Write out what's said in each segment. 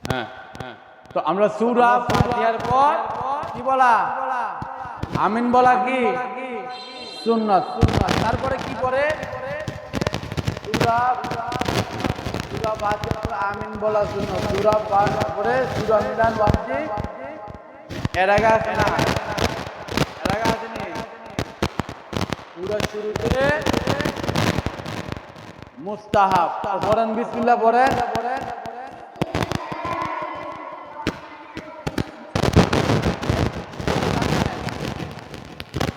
হ্যাঁ, তো আমরা সূরা ফাতিহার পর কি বলা? আমিন বলা কি সুন্নাত। তারপরে কি করে? সূরা ফাতিহার পর আমিন বলা সুন্নাত, সূরা ফাতিহার পরে সূরা মিলান ওয়াজিব। এর আগে আছে না? এর আগে আছে নি? সূরা শুরুতে মুস্তাহাব। পড়েন বিসমিল্লাহ পড়েন।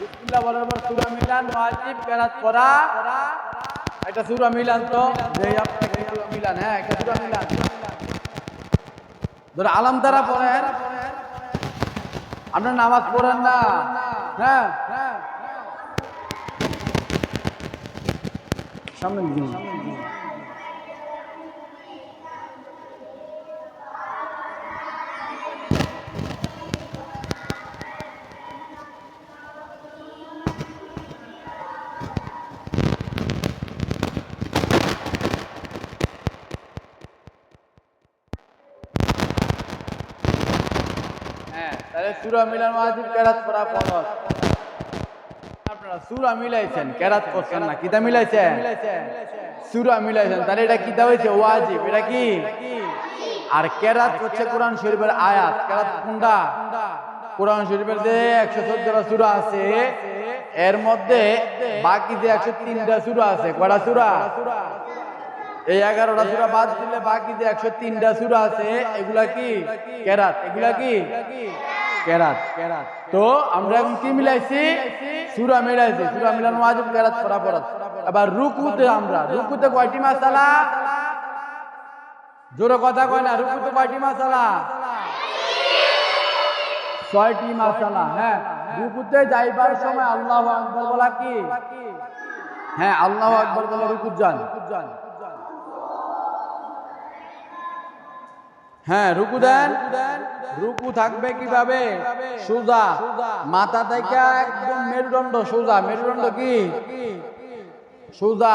বিসমিল্লাহ বলার পর সূরা মিলান ওয়াজিব কেরাত করা। এটা সূরা মিলান, তো যেই আপনাকে সূরা মিলান, হ্যাঁ এটা সূরা মিলান। ধরে আলাম তারা পড়েন। আপনার নামাজ পড়েন না? হ্যাঁ, সামনে দিন। তাহলে সূরা মিলান ওয়াজিব কেরাত করা ফরজ। আপনারা সূরা মিলাইছেন, কেরাত করছেন না। কিতা মিলাইছেন? সূরা মিলাইছেন। তাহলে এটা কিতা হইছে? ওয়াজিব। এটা কি? আর কেরাত হচ্ছে কোরআন শরীফের আয়াত। কেরাত কোনটা? কোরআন শরীফের যে 114টা সূরা আছে, এর মধ্যে বাকি যে 103টা সূরা আছে, কয়টা সূরা? এই 11টা সূরা বাদ দিলে বাকি যে 103টা সূরা আছে, এগুলা কি কেরাত? এগুলা কি কেরাত? তো আমরা এখন কি মিলাইছি? সূরা মিলাইছি। সূরা মিলানো ওয়াজিব, কেরাত করা ফরজ। এবার রুকুতে, আমরা রুকুতে কয়টি মাসালা? জোরে কথা কয় না। রুকুতে কয়টি মাসালা? 6টি মাসালা। হ্যাঁ, রুকুতে যাইবার সময় আল্লাহু আকবার বলা কি? হ্যাঁ, আল্লাহু আকবার বলে রুকুত যান। হ্যাঁ, রুকু দেন। রুকু থাকবে কিভাবে? সোজা, মাথা থেকে একদম মেরুদণ্ড সোজা। মেরুদণ্ড কি? সোজা।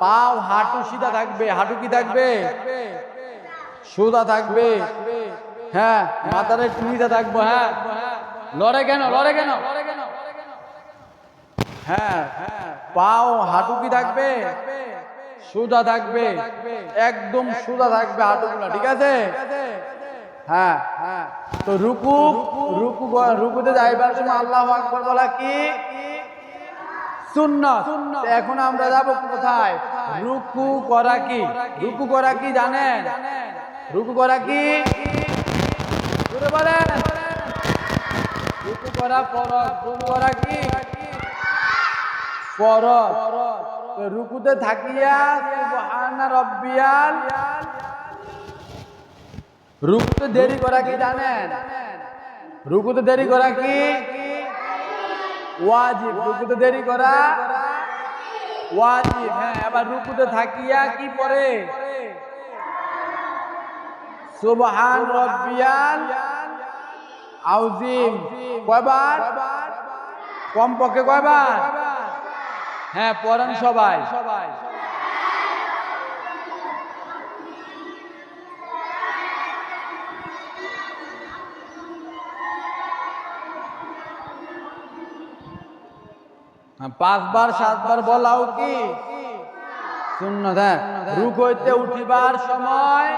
পাও হাঁটু সিধা থাকবে। হাঁটু কি থাকবে? সোজা থাকবে। হ্যাঁ, মাথার একটু নিচে থাকবো। হ্যাঁ, লড়ে কেন? হ্যাঁ, পাও হাঁটু কি থাকবে? সোজা থাকবে। একদম সোজা থাকবে হাঁটুগুলো, ঠিক আছে? হ্যাঁ, তো রুকুতে যাইবার সময় আল্লাহু আকবার বলা কি? সুন্নাত। এখন আমরা যাব কোথায়? রুকু করা কি? রুকু করা কি জানেন? রুকু করা কি? জোরে বলেন। রুকু করা ফরজ। রুকু করা কি? ফরজ। রুকুতে থাকিয়া সুবহান রাব্বিয়াল। রুকুতে দেরি করা কি জানেন? রুকুতে দেরি করা কি? ওয়াজিব। রুকুতে দেরি করা ওয়াজিব। হ্যাঁ, এবার রুকুতে থাকিয়া কি পড়ে? সুবহান রাব্বিয়াল আযীম। কয়বার? কমপক্ষে কয়বার? হ্যাঁ, পড়েন সবাই। পাঁচবার 7বার বলাও কি সুন্নাত। হ্যাঁ, রুকু হইতে উঠিবার সময়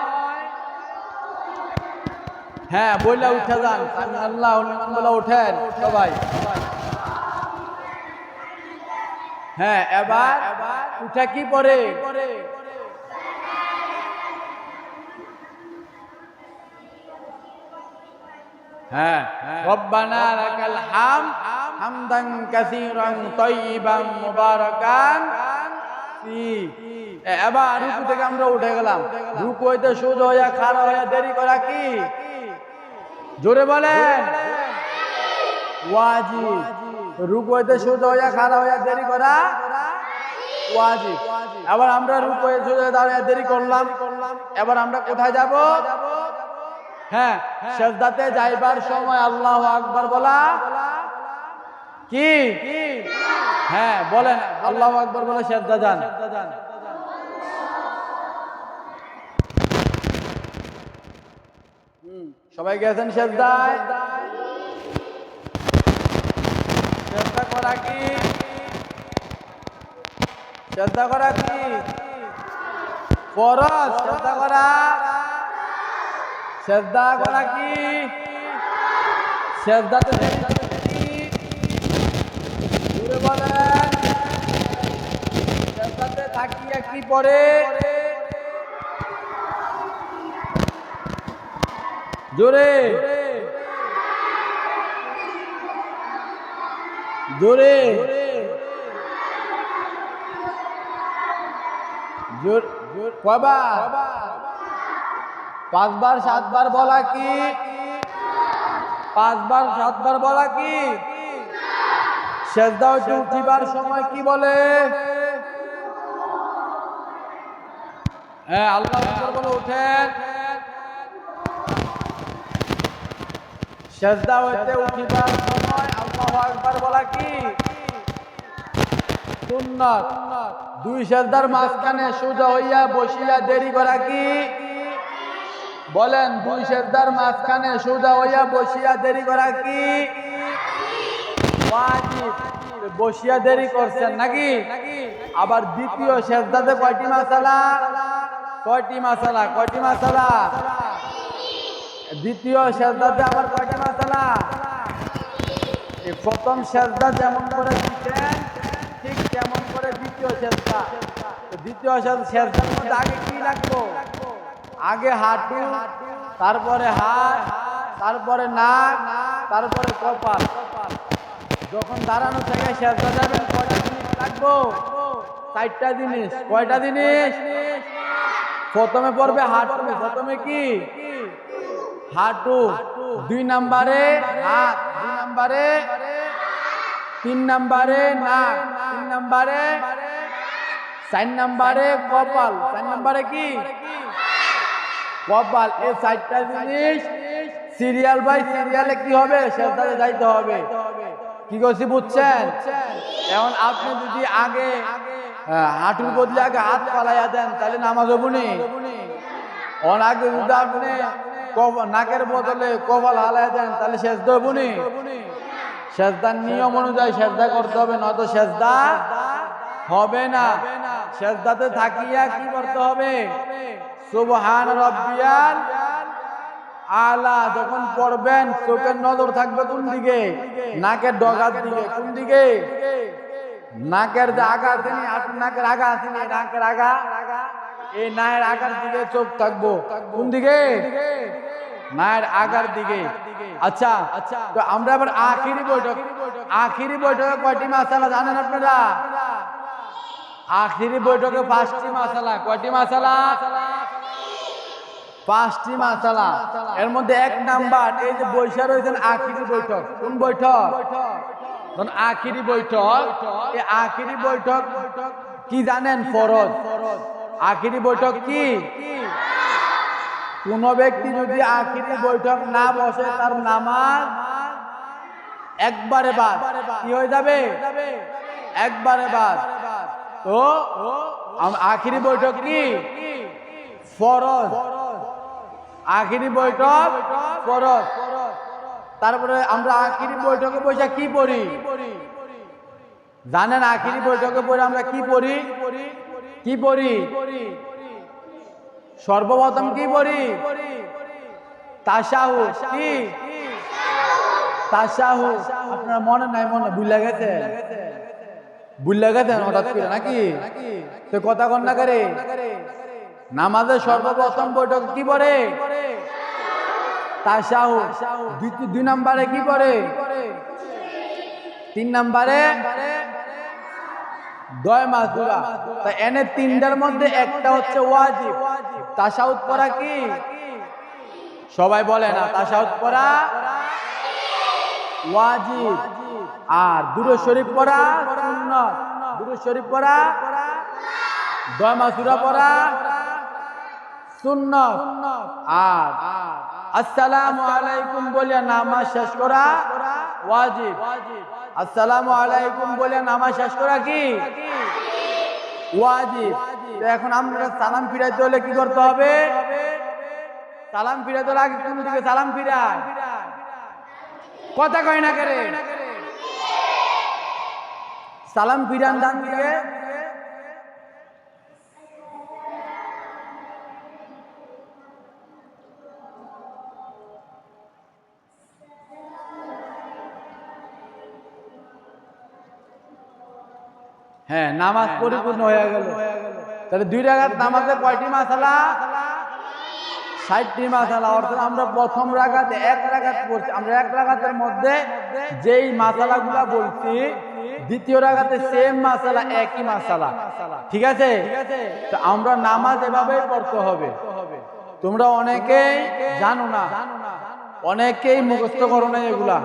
হ্যাঁ বইলা উঠে যান। আল্লাহু লিমান বলা উঠেন সবাই। হ্যাঁ, এবার উঠা কি পড়ে? হ্যাঁ, রব্বানা লাকাল হামদ হামদান কাসীরান তাইয়িবান মুবারাকান ফি। এবার রুকু থেকে আমরা উঠে গেলাম। রুকু হইতে সোজা হইয়া খাড়া হইয়া দেরি করা কি? জোরে বলেন। ওয়াজিব। রুকু হইতে সোজা হইয়া খাড়া হইয়া দেরি করা ওয়াজিব। এবার আমরা রুকু হয়ে সোজা দাঁড়িয়ে দেরি করলাম। এবার আমরা কোথায় যাব? হ্যাঁ, সিজদাতে যাইবার সময় আল্লাহু আকবার বলা কি? হ্যাঁ, বলেন আল্লাহু আকবার বলে সিজদা যান। সবাই গেছেন সেজদায়? সেজদা করা কি? সেজদা করা কি ফরজ? সেজদা করা, সেজদা করা কি? সেজদাতে কি জোরে বলেন? সেজদাতে তাকিয়ে কি পড়ে? জোরে জোরে কয়বার? 5 বার 7 বার বলা কি? 5 বার 7 বার বলা কি? সেজদা হইতে উঠিবার সময় কি বলে? হ্যাঁ, আল্লাহু আকবার বলে উঠেন। সেজদা হইতে উঠিবার সময় আল্লাহু আকবার বলা কি? সুন্নাত। 2 সেজদার মাঝখানে সোজা হইয়া বসিয়া দেরি করা কি? বলেন, 2 সেজদার মাঝখানে সোজা হইয়া বসিয়া দেরি করা কি? ওয়াজিব। বসিয়া দেরি করছেন নাকি? আবার দ্বিতীয় সেজদাতে কয়টি মাসালা? 6টি মাসালা। কয়টি মাসালা? দ্বিতীয় সেজদাতে আবার কয়টি মাসালা? এই প্রথম সেজদা যেমন করে দিতেন ঠিক তেমন করে দ্বিতীয় সেজদা। দ্বিতীয় সেজদার মধ্যে আগে কি লাগতো? আগে হাঁটু, তারপরে হাত, তারপরে নাক, তারপরে কপাল। যখন দাঁড়ানো থেকে সেজদা যাবেন কয়টা জিনিস লাগবো? 4টা জিনিস। কয়টা জিনিস? প্রথমে পড়বে হাঁটু। প্রথমে কি? হাঁটু। 2 নম্বরে হাত, 2 নম্বরে, 3 নম্বরে নাক, 3 নম্বরে, 4 নম্বরে কপাল। 4 নম্বরে কি? কপাল। এই 4টা জিনিস সিরিয়াল বাই সিরিয়ালে কি হবে? সেজদাতে যাইতে হবে। কি করছি বুঝছেন? এখন আপনি যদি আগে হাঁটুর বদলে আগে হাত পালাইয়া দেন তাহলে নামাজ হবনি। আগে যদি আপনি নাকের বদলে কপাল হালাইয়া দেন তাহলে সেজদা হবনি। সেজদার নিয়ম অনুযায়ী সেজদা করতে হবে, নয়তো সেজদা হবে না। সেজদাতে থাকিয়া কি করতে হবে? সুবহান রাব্বিয়াল আলা যখন পড়বেন চোখের নজর থাকবে কোন দিকে? নাকের ডগার দিকে। কোন দিকে? নাকের যে আগা আছে নি, আপনার নাকের আগা আছে নি, নাকের আগা, এই নায়ের আগার দিকে চোখ থাকবো। কোন দিকে? নায়ের আগার দিকে। আচ্ছা, তো আমরা এবার আখিরি বৈঠক। আখিরি বৈঠকে কয়টি মাসালা জানেন আপনারা? আখিরি বৈঠকে 5টি মাসালা। কয়টি মাসালা? 5টি মাসালা। এর মধ্যে 1 নাম্বার এই যে বৈশা রয়েছেন আখিরি বৈঠক। কোন বৈঠক? আখিরি বৈঠক। এই আখিরি বৈঠক কি জানেন? ফরজ। আখিরি বৈঠক কি? কোন ব্যক্তি যদি আখিরি বৈঠক না বসে তার নামাজ একবারে বাদ। কি হয়ে যাবে? একবারে বাদ। তো আখিরি বৈঠক কি? ফরজ। আখিরি বৈঠক ফরজ। তারপরে আমরা আখিরি বৈঠকে বসে কি পড়ি জানেন? আখিরি বৈঠকে পড়ে আমরা কি পড়ি? কি পড়ি? সর্বপ্রথম কি পড়ি? তাশাহুদ। কি? তাশাহুদ। আপনার মনে নাই? মনে ভুলে গেছে? ভুলে গেছেন হঠাৎ করে নাকি? তো কথা কন না করে। নামাজের সর্বপ্রথম বৈঠক কি পড়ে? তাশাহুদ। 2 নম্বরে কি পড়ে? 3 নম্বরে দয় মাসুরা। তা এনে 3টার মধ্যে একটা হচ্ছে ওয়াজিব। তাশাহুদ পড়া কি? সবাই বলে না। তাশাহুদ পড়া ওয়াজিব। আর দুরূদ শরীফ পড়া সুন্নাত। দুরূদ শরীফ পড়া, দয় মাসুরা পড়া সুন্নাত। আর আসসালামু আলাইকুম বলে নামাজ শেষ করা ওয়াজিব। আসসালামু আলাইকুম বলে নামাজ শেষ করা কি? ওয়াজিব। এখন আমরা সালাম ফিরাইতে হলে কি করতে হবে? সালাম ফিরে তো আগে কোন দিকে সালাম ফিরায়? কথা কয় না করে সালাম ফিরান ডান দিকে। হ্যাঁ, নামাজ পরিপূর্ণ হয়ে গেল। তাহলে 2 রাকাত নামাজে কয়টি মাসালা? 60টি মাসালা। অর্থাৎ আমরা প্রথম রাকাতে 1 রাকাত পড়ছি, আমরা 1 রাকাতের মধ্যে যেই মাসালাগুলা বলছি দ্বিতীয় রাকাতে সেম মাসালা, একই মাসালা। ঠিক আছে? তো আমরা নামাজ এভাবেই পড়তে হবে। তোমরা অনেকেই জানো না, অনেকেই মুখস্থ করো না এগুলা।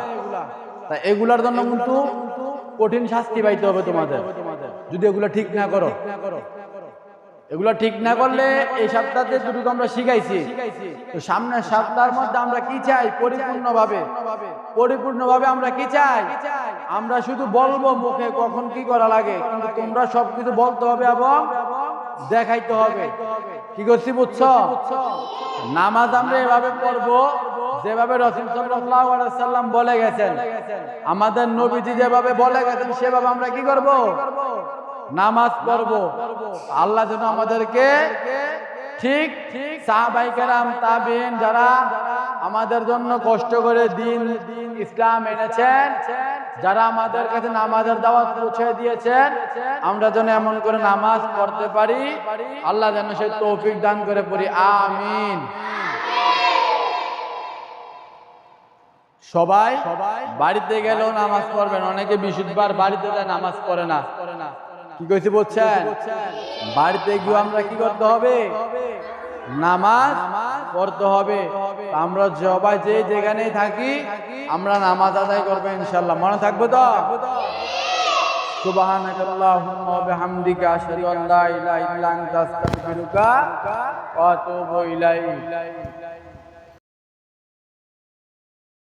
তা এগুলার জন্য কিন্তু কঠিন শাস্তি পাইতে হবে তোমাদের যদি এগুলা ঠিক না করো। এগুলো ঠিক না করলে এই সপ্তাহে দুটো আমরা শিখাইছি, তো সামনের সপ্তাহের মধ্যে আমরা কি চাই? পরিপূর্ণভাবে আমরা কি চাই? আমরা শুধু বলবো মুখে কখন কি করা লাগে, কিন্তু তোমরা সবকিছু বলতে হবে এবং দেখাইতে হবে। কি করছি বুঝছো? নামাজ আমরা এভাবে পড়বো যেভাবে রাসূল সাল্লাল্লাহু আলাইহি ওয়াসাল্লাম বলে গেছেন, আমাদের নবীজি যেভাবে বলে গেছেন সেভাবে আমরা কি করব? নামাজ পড়বো। আল্লাহ যেন আমাদেরকে ঠিক সাহাবায়ে কেরাম, তাবেঈন যারা আমাদের জন্য কষ্ট করে দিন ইসলাম এনেছেন, যারা আমাদের কাছে নামাজের দাওয়াত পৌঁছে দিয়েছেন, আমরা যেন এমন করে নামাজ পড়তে পারি। আল্লাহ যেন সেই তৌফিক দান করে পড়ি, আমিন। সবাই বাড়িতে গেলেও নামাজ পড়বেন। অনেকে বিশুদ্ধবার বাড়িতে যায় নামাজ পড়ে না। কি কইছি বলছেন? বাড়িতে গিয়ে আমরা কি করতে হবে? নামাজ পড়তে হবে। আমরা সবাই যে যেখানেই থাকি আমরা নামাজ আদায় করবো ইনশাআল্লাহ। মনে থাকবে তো? সুবহানাকাল্লাহুম্মা ওয়া বিহামদিকা আশহাদু আন লা ইলাহা ইল্লা আনতা আস্তাগফিরুকা ওয়া আতুবু ইলাইক।